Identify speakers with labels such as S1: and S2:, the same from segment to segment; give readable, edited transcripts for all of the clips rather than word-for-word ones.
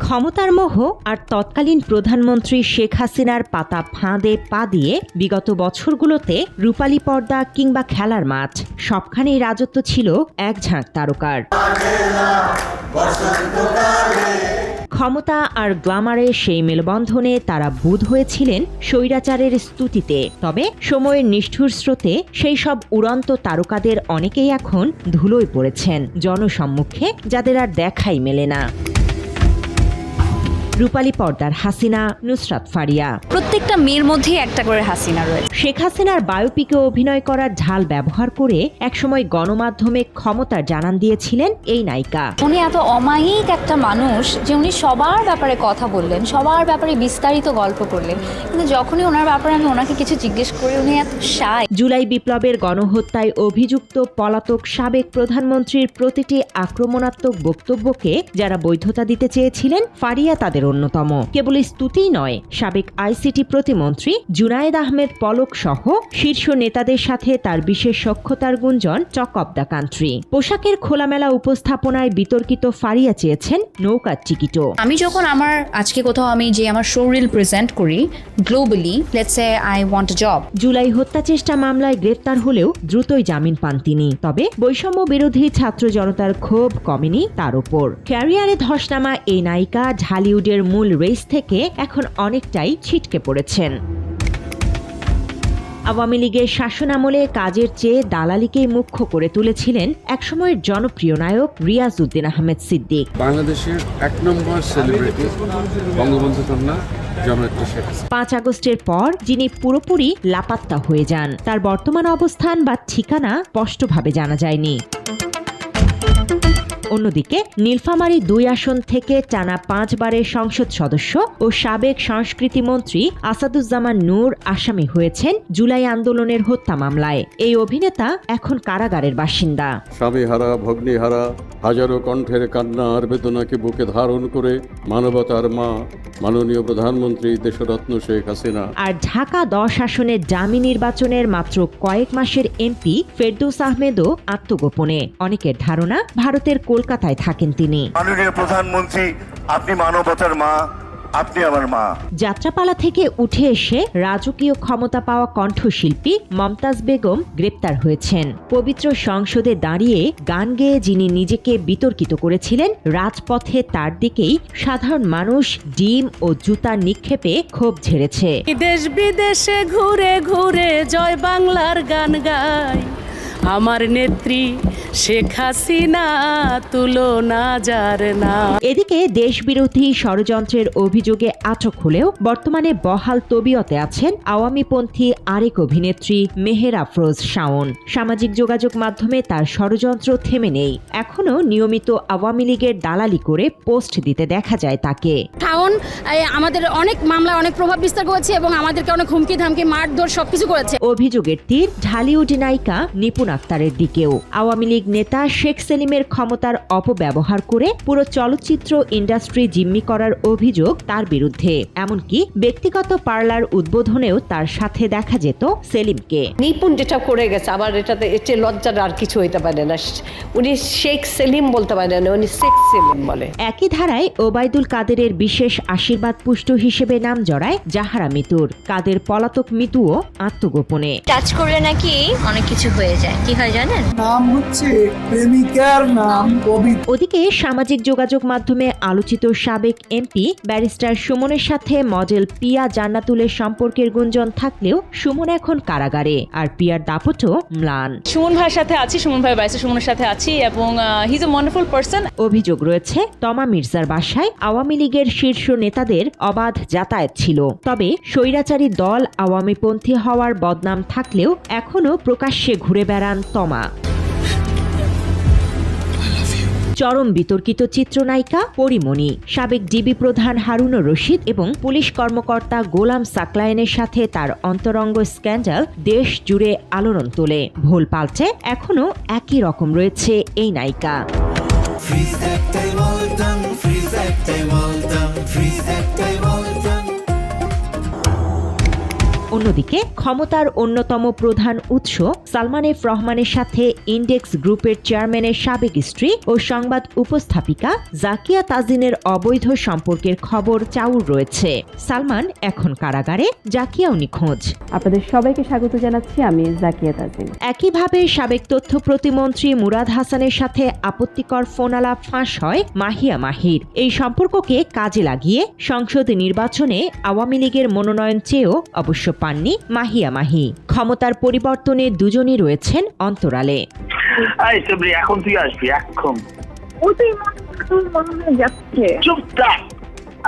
S1: ক্ষমতার মোহ আর তৎকালীন প্রধানমন্ত্রী শেখ হাসিনার পাতা ফাঁদে পা দিয়ে বিগত বছরগুলোতে রূপালী পর্দা কিংবা খেলার মাঠ সবখানেই রাজত্ব ছিল এক ঝাঁক তারকার। ক্ষমতা আর গ্ল্যামারের সেই মেলবন্ধনে তারা বুঁদ হয়েছিলেন স্বৈরাচারের স্তুতিতে। তবে সময়ের নিষ্ঠুর স্রোতে সেই সব উড়ন্ত তারকাদের অনেকেই এখন ধুলোয় পড়েছেন জনসম্মুখে, যাদের আর দেখাই মেলে না। রূপালী পর্দার হাসিনা, নুসরাত ফারিয়া,
S2: প্রত্যেকটা মেয়ের মধ্যেই একটা করে হাসিনা রয়েছে।
S1: শেখ হাসিনার বায়োপিকে অভিনয় করার ঢাল ব্যবহার করে একসময় গণমাধ্যমে ক্ষমতার জানান দিয়েছিলেন এই নায়িকা।
S2: উনি এত অমায়িক একটা মানুষ যে উনি সবার ব্যাপারে কথা বললেন, সবার ব্যাপারে বিস্তারিত গল্প করলেন, কিন্তু যখনই ওনার ব্যাপারে আমি ওনাকে কিছু জিজ্ঞেস করি উনি এত শাই।
S1: জুলাই বিপ্লবের গণহত্যায় অভিযুক্ত পলাতক সাবেক প্রধানমন্ত্রীর প্রতিটি আক্রমণাত্মক বক্তব্যকে যারা বৈধতা দিতে চেয়েছিলেন, ফারিয়া তাদের অন্যতম। কেবল স্তুতিই নয়, সাবেক আইসিটি প্রতিমন্ত্রী জুনায়েদ আহমেদ পলক সহ শীর্ষ নেতাদের সাথে তার বিশেষ সখ্যতার গুঞ্জন টক অব দ্য কান্ট্রি। পোশাকের খোলামেলা উপস্থাপনায় বিতর্কিত ফারিয়া চেয়েছেন নৌকার টিকিটও।
S2: আমি যখন আজকে কোথাও আমি যে আমার শোরিল প্রেজেন্ট করি globally, let's say I want a job.
S1: July হত্যা চেষ্টা মামলায় গ্রেপ্তার হলেও দ্রুতই জামিন পান তিনি। তবে বৈষম্য বিরোধী ছাত্র জনতার ক্ষোভ কমেনি তার ওপর। ক্যারিয়ারে ধস নামা এই নায়িকা ঢালিউডের মূল রেস থেকে এখন অনেকটাই ছিটকে পড়েছেন। আওয়ামী লীগের শাসনামলে কাজের চেয়ে দালালিকেই মুখ্য করে তুলেছিলেন একসময়ের জনপ্রিয় নায়ক রিয়াজ উদ্দিন আহমেদ সিদ্দিক।
S3: বাংলাদেশের ১ নম্বর সেলিব্রিটি বঙ্গবন্ধু কন্যা জননেত্রী শেখ হাসিনা।
S1: ৫ আগস্টের পর যিনি পুরোপুরি লাপাত্তা হয়ে যান, তার বর্তমান অবস্থান বা ঠিকানা স্পষ্টভাবে জানা যায়নি। অন্যদিকে নীলফামারী ২ আসন থেকে টানা ৫ বারের সংসদ সদস্য ও সাবেক সংস্কৃতি মন্ত্রী আসাদুজ্জামান নূর আসামি হয়েছেন জুলাই আন্দোলনের হত্যা মামলায়। এই অভিনেতা এখন কারাগারের বাসিন্দা।
S4: স্বামীহারা ভগ্নীহারা হাজারো কণ্ঠের কান্না আর বেদনাকে বুকে ধারণ করে মানবতার মা মাননীয় প্রধানমন্ত্রী দেশরত্ন শেখ হাসিনা
S1: আর ঢাকা ১০ আসনের ডামি নির্বাচনের মাত্র কয়েক মাসের এমপি ফেরদৌস আহমেদও আত্মগোপনে। অনেকের ধারণা ভারতের কলকাতায় থাকেন তিনি।
S5: মাননীয় প্রধানমন্ত্রী, আপনি মানবতার মা, আপনি আমার মা।
S1: যাত্রাপালা থেকে উঠে এসে রাজকীয় ক্ষমতা পাওয়া কণ্ঠশিল্পী মমতাজ বেগম গ্রেপ্তার হয়েছেন। পবিত্র সংসদে দাঁড়িয়ে গান গেয়ে যিনি নিজেকে বিতর্কিত করেছিলেন, রাজপথে তার দিকেই সাধারণ মানুষ ডিম ও জুতার নিক্ষেপে ক্ষোভ ঝেড়েছে।
S6: দেশ বিদেশে ঘুরে ঘুরে জয় বাংলার গান গায় আমার নেত্রী শেখ হাসিনা, তুলনা যার না।
S1: এদিকে দেশবিরোধী ষড়যন্ত্রের অভিযোগে আটক হলেও বর্তমানে বহাল তবিয়তে আছেন আওয়ামীপন্থী আরেক অভিনেত্রী মেহের আফরোজ শাওন। সামাজিক যোগাযোগ মাধ্যমে তার ষড়যন্ত্র থেমে নেই। এখনো নিয়মিত আওয়ামী লীগের দালালি করে পোস্ট দিতে দেখা যায় তাকে।
S7: শাওন আমাদের অনেক মামলায় অনেক প্রভাব বিস্তার করেছে এবং আমাদেরকে অনেক হুমকি ধামকি মারধর সবকিছু করেছে।
S1: অভিযোগের তীর ঢালিউড নায়িকা নিপুণ আক্তারের দিকেও। আওয়ামী লীগ নেতা শেখ সেলিমের ক্ষমতার অপব্যবহার করে পুরো চলচ্চিত্র ইন্ডাস্ট্রি জিম্মি করার অভিযোগ তার বিরুদ্ধে। এমনকি ব্যক্তিগত পার্লার উদ্বোধনেও তার সাথে দেখা যেত সেলিমকে।
S8: নিপুণ যেটা করে গেছে, আবার এটাতে এতে লজ্জার আর কিছু হইতে পারে না। উনি শেখ সেলিম বলতে পারে না, উনি শেখ সেলিম বলে।
S1: একই ধারায় ওবায়দুল কাদেরের বিশেষ আশীর্বাদ পুষ্ট হিসেবে নাম জড়ায় জাহারা মিতুর। কাদের পলাতক মিতুও আত্মগোপনে।
S2: টাচ করলে নাকি অনেক কিছু হয়ে যায়। কি হয় জানেন?
S9: নাম হচ্ছে প্রেমিকার নাম কবিতা।
S1: ওদিকে সামাজিক যোগাযোগ মাধ্যমে আলোচিত সাবেক এমপি ব্যারিস্টার সুমনের সাথে মডেল পিয়া জান্নাতুলের সম্পর্কের গুঞ্জন থাকলেও সুমন এখন কারাগারে, আর পিয়ার দাপটও ম্লান।
S6: সুমন ভাইয়ের সাথে আছি, সুমন ভাই বাইসে সুমনের সাথে আছি এবং he is a wonderful person.
S1: অভিযোগ রয়েছে তমা মির্জার বাসায় আওয়ামী লীগের শীর্ষ নেতাদের অবাধ যাতায়াত ছিল। তবে স্বৈরাচারী দল আওয়ামীপন্থী হওয়ার বদনাম থাকলেও এখনো প্রকাশ্যে ঘুরে বেড়ান তমা। চরম বিতর্কিত চিত্রনায়িকা পরিমণি, সাবেক ডিবি প্রধান হারুনুর রশিদ এবং পুলিশ কর্মকর্তা গোলাম সাকলায়েনের সাথে তার অন্তরঙ্গ স্ক্যান্ডাল দেশ জুড়ে আলোড়ন তোলে। ভোল পাল্টে এখনো একই রকম রয়েছে এই নায়িকা। অন্যদিকে অন্যদিকে ক্ষমতার অন্যতম প্রধান উৎস সালমান এফ রহমানের সাথে ইন্ডেক্স গ্রুপের চেয়ারম্যানের সাবেক স্ত্রী ও সংবাদ উপস্থাপিকা জাকিয়া তাজিনের অবৈধ সম্পর্কের খবর চাউর রয়েছে। সালমান এখন কারাগারে, জাকিয়াও নিখোঁজ।
S10: আপনাদের সবাইকে স্বাগত জানাচ্ছি, আমি জাকিয়া তাজিন।
S1: একইভাবে সাবেক তথ্য প্রতিমন্ত্রী মুরাদ হাসানের সাথে আপত্তিকর ফোনালাপ ফাঁস হয় মাহিয়া মাহির। এই সম্পর্ককে কাজে লাগিয়ে সংসদ নির্বাচনে আওয়ামী লীগের মনোনয়ন চেয়েও অবশ্য পাননি মাহিয়া মাহি। ক্ষমতার পরিবর্তনে দুজনই রয়েছেন অন্তরালে।
S5: এখন তুই আসবি, এখন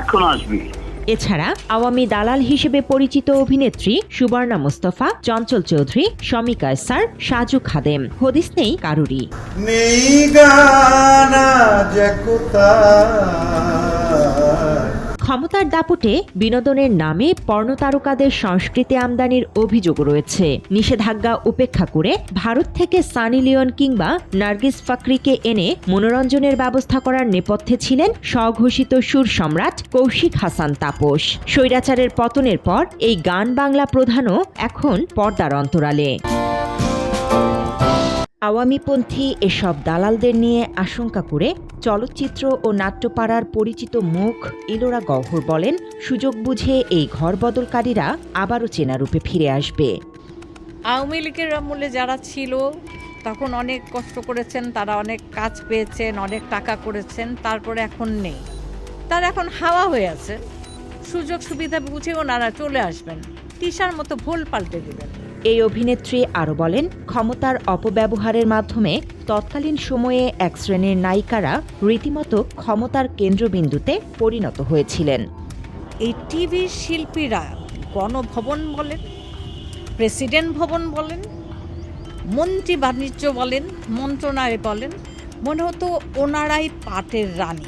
S5: এখন আসবি।
S1: এছাড়া আওয়ামী দালাল হিসেবে পরিচিত অভিনেত্রী সুবর্ণা মুস্তফা, চঞ্চল চৌধুরী, শমী কায়সার, সাজু খাদেম, হদিস নেই কারুরই। ক্ষমতার দাপটে বিনোদনের নামে পর্ণতারকাদের সংস্কৃতি আমদানির অভিযোগ রয়েছে। নিষেধাজ্ঞা উপেক্ষা করে ভারত থেকে সানি লিওন কিংবা নার্গিস ফাকরিকে এনে মনোরঞ্জনের ব্যবস্থা করার নেপথ্যে ছিলেন স্বঘোষিত সুর সম্রাট কৌশিক হাসান তাপস। স্বৈরাচারের পতনের পর এই গান বাংলা প্রধানও এখন পর্দার অন্তরালে। আওয়ামীপন্থী এসব দালালদের নিয়ে আশঙ্কা করে চলচ্চিত্র ও নাট্যপাড়ার পরিচিত মুখ ইলোরা গহ্বর বলেন, সুযোগ বুঝে এই ঘরবদলকারীরা আবারও চেনা রূপে ফিরে আসবে।
S11: আওয়ামী লীগের আমলে যারা ছিল তখন অনেক কষ্ট করেছেন, তারা অনেক কাজ পেয়েছেন, অনেক টাকা করেছেন, তারপরে এখন নেই, তারা এখন হাওয়া হয়ে আছে। সুযোগ সুবিধা বুঝে ওনারা চলে আসবেন, তিশার মতো ভুল পাল্টে দেবেন।
S1: এই অভিনেত্রী আরও বলেন, ক্ষমতার অপব্যবহারের মাধ্যমে তৎকালীন সময়ে এক শ্রেণীর নায়িকারা রীতিমতো ক্ষমতার কেন্দ্রবিন্দুতে পরিণত হয়েছিলেন।
S11: এই টিভি শিল্পীরা গণভবন বলেন, প্রেসিডেন্ট ভবন বলেন, মন্ত্রী বাণিজ্য বলেন, মন্ত্রণালয় বলেন, মনে হতো ওনারাই পাটের রানী।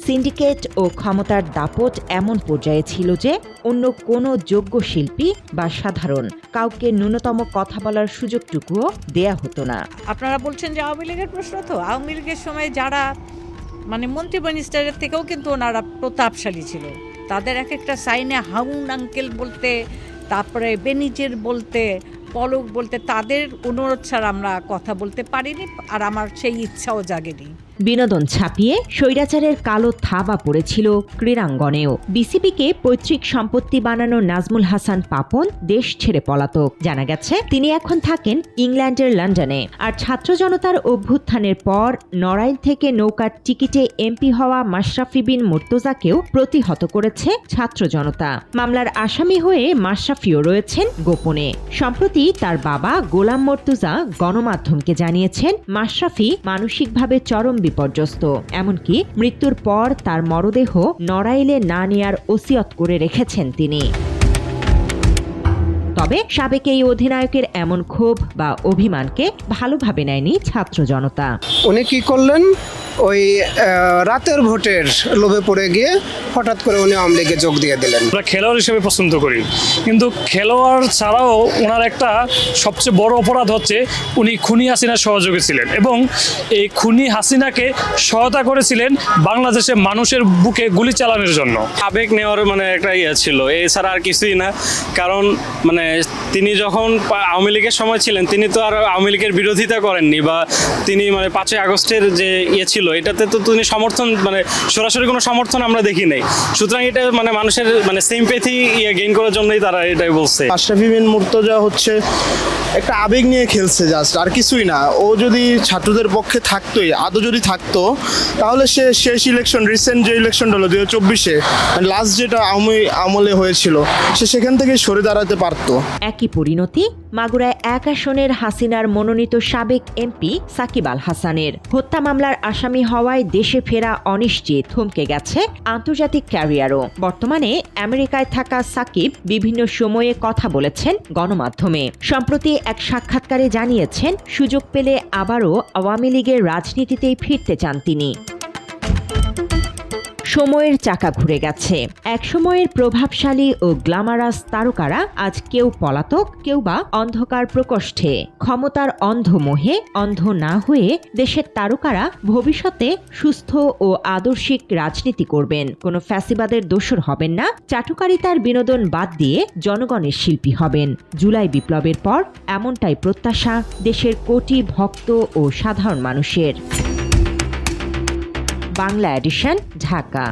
S1: সিন্ডিকেট ও ক্ষমতার দাপট এমন পর্যায়ে ছিল যে অন্য কোনো যোগ্য শিল্পী বা সাধারণ কাউকে ন্যূনতম কথা বলার সুযোগটুকুও দেয়া হতো না।
S11: আপনারা বলছেন যে আওয়ামী লীগের প্রশ্ন, তো আওয়ামী লীগের সময় যারা মন্ত্রী মিনিস্টারের থেকেও কিন্তু ওনারা প্রতাপশালী ছিল। তাদের এক একটা সাইনে হাউন আঙ্কেল বলতে, তারপরে বেনিজের বলতে, পলক বলতে, তাদের অনুরোধ ছাড়া আমরা কথা বলতে পারিনি, আর আমার সেই ইচ্ছাও জাগেনি।
S1: বিনোদন ছাপিয়ে স্বৈরাচারের কালো থাবা পড়েছিল ক্রীড়াঙ্গনেও। বিসিবিকে পৈতৃক সম্পত্তি বানানো নাজমুল হাসান পাপন দেশ ছেড়ে পলাতক। জানা গেছে তিনি এখন থাকেন ইংল্যান্ডের লন্ডনে। আর ছাত্র জনতার অভ্যুত্থানের পর নড়াইল থেকে নৌকার টিকিটে এমপি হওয়া মাশরাফি বিন মুর্তজাকেও প্রতিহত করেছে ছাত্র জনতা। মামলার আসামি হয়ে মাশরাফিও রয়েছেন গোপনে। সম্প্রতি তার বাবা গোলাম মর্তুজা গণমাধ্যমকে জানিয়েছেন, মাশরাফি মানসিকভাবে চরম বিপর্যস্ত, এমনকি মৃত্যুর পর তার মরদেহ নড়াইলে না নেয়ার ওসিয়ত করে রেখেছেন তিনি। তবে সাবেক এই অধিনায়কের এমন ক্ষোভ বা অভিমানকে ভালোভাবে নেয়নি ছাত্র জনতা।
S12: উনি কি করলেন, ওই রাতের ভোটের লোভে পড়ে গিয়ে হঠাৎ করে উনি আওয়ামী লীগে যোগ দিয়ে দিলেন।
S13: আমরা খেলোয়াড় হিসেবে পছন্দ করি, কিন্তু খেলোয়াড় ছাড়াও ওনার একটা সবচেয়ে বড় অপরাধ হচ্ছে উনি খুনি হাসিনার সহযোগী ছিলেন, এবং এই খুনি হাসিনাকে সহায়তা করেছিলেন বাংলাদেশে মানুষের বুকে গুলি চালানোর জন্য।
S14: আবেগ নেওয়ার একটা ইয়ে ছিল, এছাড়া আর কিছুই না। কারণ তিনি যখন আওয়ামী লীগের সময় ছিলেন, তিনি তো আর আওয়ামী লীগের বিরোধিতা করেননি, বা তিনি 5ই আগস্টের যে ইয়ে ছিল এটাতে তো তিনি সমর্থন সরাসরি কোনো সমর্থন আমরা দেখি নাই। সুতরাং এটা মানুষের সিম্প্যাথি গেইন করার জন্যই তারা এটাই বলছে।
S15: মাশরাফি বিন মুর্তজা হচ্ছে একটা আবেগ নিয়ে খেলছে, জাস্ট আর কিছুই না। ও যদি ছাত্রদের পক্ষে থাকতোই, আদৌ যদি থাকতো, তাহলে সে শেষ ইলেকশন, রিসেন্ট যে ইলেকশনটা হলো 2024-এ, লাস্ট যেটা আমলে হয়েছিল, সে সেখান থেকে সরে দাঁড়াতে পারতো।
S1: একই পরিণতি মাগুরায় 1 আসনের হাসিনার মনোনীত সাবেক এমপি সাকিব আল হাসানের। হত্যা মামলার আসামি হওয়ায় দেশে ফেরা অনিশ্চিত, থমকে গেছে আন্তর্জাতিক ক্যারিয়ারও। বর্তমানে আমেরিকায় থাকা সাকিব বিভিন্ন সময়ে কথা বলেছেন গণমাধ্যমে। সম্প্রতি এক সাক্ষাৎকারে জানিয়েছেন, সুযোগ পেলে আবারও আওয়ামী লীগের রাজনীতিতেই ফিরতে চান তিনি। সময়ের চাকা ঘুরে গেছে। একসময়ের প্রভাবশালী ও গ্ল্যামারাস তারকারা আজ কেউ পলাতক, কেউ বা অন্ধকার প্রকোষ্ঠে। ক্ষমতার অন্ধ মোহে অন্ধ না হয়ে দেশের তারকারা ভবিষ্যতে সুস্থ ও আদর্শিক রাজনীতি করবেন। কোনো ফ্যাসিবাদের দোসর হবেন না, চাটুকারিতার বিনোদন বাদ দিয়ে জনগণের শিল্পী হবেন। জুলাই বিপ্লবের পর এমনটাই প্রত্যাশা দেশের কোটি ভক্ত ও সাধারণ মানুষের। বাংলা এডিশন, ঢাকা।